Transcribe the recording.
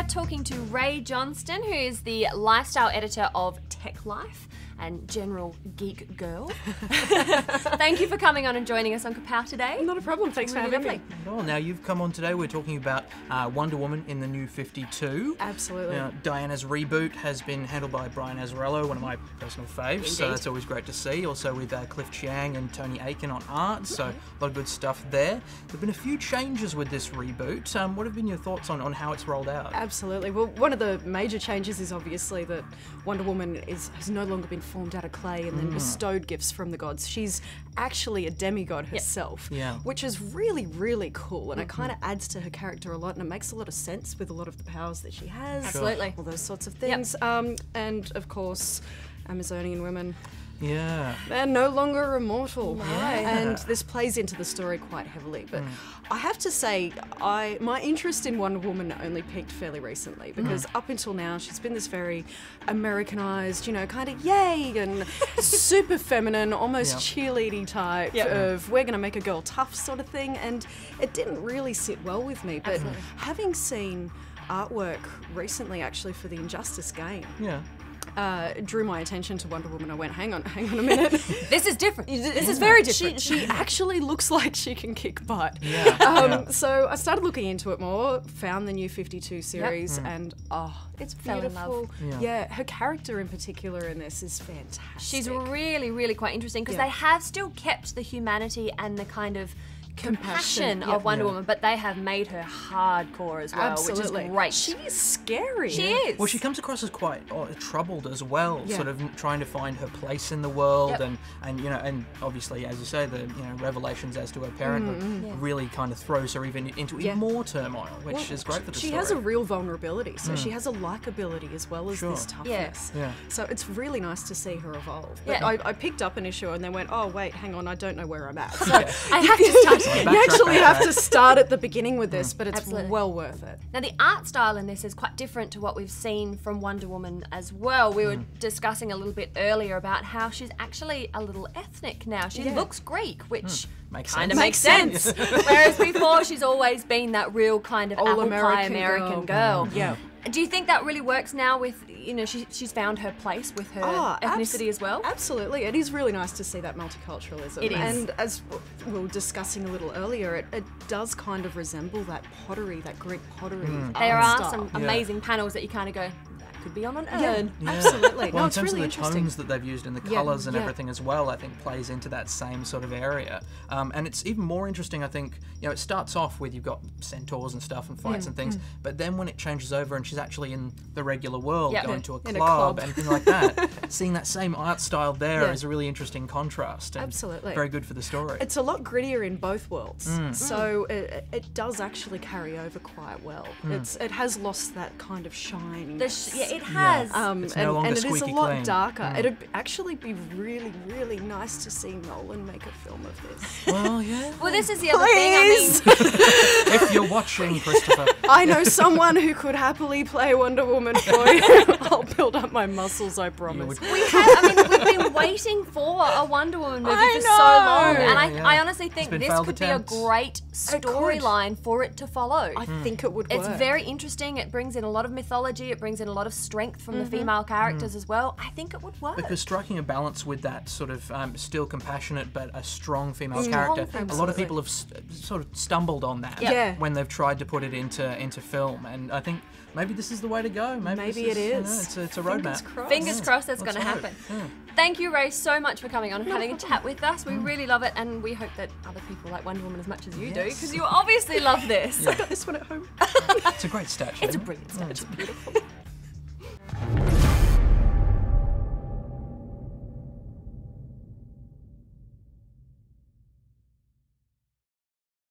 talking to Rae Johnston, who is the lifestyle editor of TechLife and general geek girl. Thank you for coming on and joining us on Kapow today. Not a problem, thanks for having me. Well, now you've come on today, we're talking about Wonder Woman in the New 52. Absolutely. Now, Diana's reboot has been handled by Brian Azzarello, one of my personal faves, Indeed. so that's always great to see. Also with Cliff Chiang and Tony Aiken on art, so a lot of good stuff there. There have been a few changes with this reboot. What have been your thoughts on how it's rolled out? Absolutely. Well, one of the major changes is obviously that Wonder Woman has no longer been formed out of clay and then bestowed gifts from the gods. She's actually a demigod herself, which is really, really cool, and it kind of adds to her character a lot, and it makes a lot of sense with a lot of the powers that she has. Absolutely. All those sorts of things. And of course, Amazonian women. Yeah. They're no longer immortal. Yeah. And this plays into the story quite heavily. But I have to say, my interest in Wonder Woman only peaked fairly recently, because up until now she's been this very Americanized, you know, kind of yay and super feminine, almost cheerleading type of we're going to make a girl tough sort of thing. And it didn't really sit well with me. But having seen artwork recently actually for the Injustice game, drew my attention to Wonder Woman. I went, hang on a minute. This is different. This is very different. She actually looks like she can kick butt. So I started looking into it more, found the New 52 series, and it's beautiful. Fell in love. Her character in particular in this is fantastic. She's really, really quite interesting, because they have still kept the humanity and the kind of compassion of Wonder Woman, but they have made her hardcore as well, which is great. She is scary. She is. Well, she comes across as quite troubled as well, sort of trying to find her place in the world, and you know, and obviously, as you say, the revelations as to her parenthood really kind of throws her even into even more turmoil, which is great for the story. She has a real vulnerability, so she has a likability as well as this toughness. So it's really nice to see her evolve. But I picked up an issue and then went, oh wait, hang on, I don't know where I'm at. So I have to start. You actually have to start at the beginning with this, but it's well worth it. Now, the art style in this is quite different to what we've seen from Wonder Woman as well. We were discussing a little bit earlier about how she's actually a little ethnic now. She looks Greek, which kind of makes sense. Whereas before, she's always been that real kind of apple pie American girl. Do you think that really works now with, you know, she's found her place with her ethnicity as well? Absolutely. It is really nice to see that multiculturalism. It is. And as we were discussing a little earlier, it does kind of resemble that pottery, that Greek pottery. There are some amazing panels that you kind of go, that could be on an urn. Absolutely. Well, No, in it's terms really of the interesting. tones that they've used and the colours and everything as well, I think plays into that same sort of area. And it's even more interesting, I think, you know, it starts off with you've got centaurs and stuff and fights and things, but then when it changes over and she's actually in the regular world, going to a club and things like that, seeing that same art style there is a really interesting contrast. And very good for the story. It's a lot grittier in both worlds, so it does actually carry over quite well. It has lost that kind of shine. It has. It's no longer and it is a squeaky lot clean. darker. It'd actually be really, really nice to see Nolan make a film of this. Well, yeah. Well, this is the other thing. I mean, If you're watching, Christopher. I know someone who could happily play Wonder Woman for you. I'll build up my muscles, I promise. we've been waiting for a Wonder Woman movie for so long, and I honestly think this could be a great storyline for it to follow. I think it would work. It's very interesting. It brings in a lot of mythology. It brings in a lot of strength from the female characters as well. I think it would work. Because striking a balance with that sort of still compassionate but a strong female character, a lot of people have sort of stumbled on that when they've tried to put it into film, and I think maybe this is the way to go. Maybe it is. You know, it's a roadmap. Fingers crossed that's going to happen. Thank you, Rae, so much for coming on and having a chat with us. We really love it, and we hope that other people like Wonder Woman as much as you do, because you obviously love this. I got this one at home. It's a great statue. It's a brilliant statue. It's beautiful.